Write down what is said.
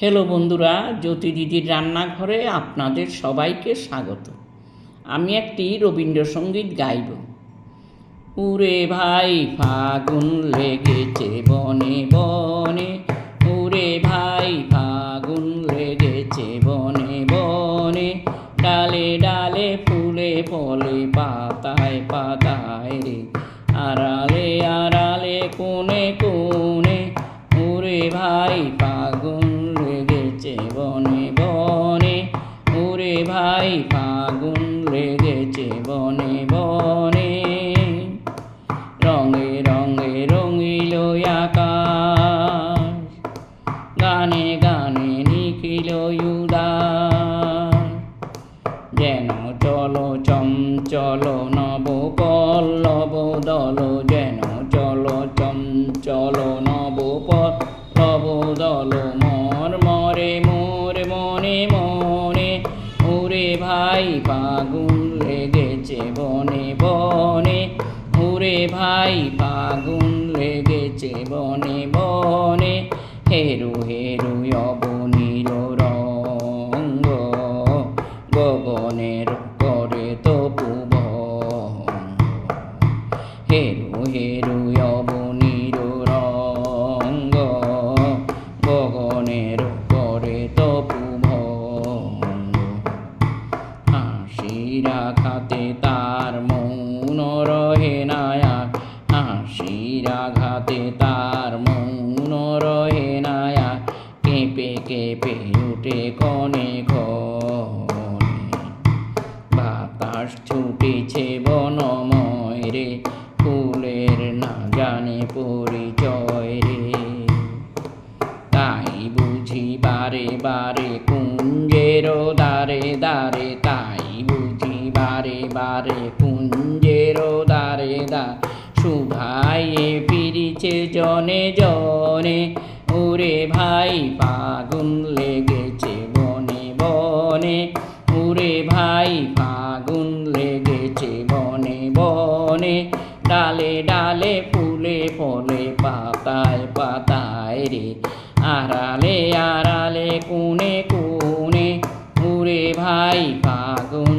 Hello বন্ধুরা, জ্যোতি দিদির রান্নাঘরে আপনাদের সবাইকে স্বাগত। আমি একটি রবীন্দ্রসঙ্গীত গাইব। উরে ভাই ফাগুন লেগেছে বনে বনে, উরে ভাই ফাগুন লেগেছে বনে বনে, ডালে ডালে ফুলে ফলে পাতায় পাতায় রে, আড়ালে আড়ালে কোণে কোণে, উরে ভাই ফাগুন লেগেছে বনে বনে, উরে ভাই ফাগুন লেগেছে বনে বনে। রঙে রঙে রঙিল আকাশ, গানে গানে নিখিল উদাস, যেন চলো চঞ্চল নব পল্লব দল, যেন চলো চঞ্চল নব পল্লব দল, মর মরে মোর মনে মনে, উরে ভাই ফাগুন লেগেছে বনে বনে, উরে ভাই ফাগুন লেগেছে বনে বনে। হেরু হেরু অবনীর রঙ্গ, গগনের করে তপুব, হেরু হেরু অবনীর রঙ্গ, গগনের করে তপুব। হাসির আঘাতে তার মৌন রহে না, হাসির আঘাতে তার মৌন রহে না, কেঁপে কেঁপে উঠে কনে ঘনে, বাতাস ছুটেছে বনময় রে, ফুলের না জানে পরিচয় রে, তাই বুঝি বারে বারে কুঞ্জের দ্বারে দ্বারে, তাই বুঝি বারে বারে কুঞ্জের দ্বারে দ্বারে, শুধাইয়ে ফিরিছে জনে জনে, উরে ভাই ফাগুন লেগেছে বনে বনে, উরে ভাই ফাগুন লেগেছে বনে বনে, ডালে ডালে ফুলে ফলে পাতায় পাতায় রে, আড়ালে আড়ালে কোণে কোণে, উরে ভাই ফাগুন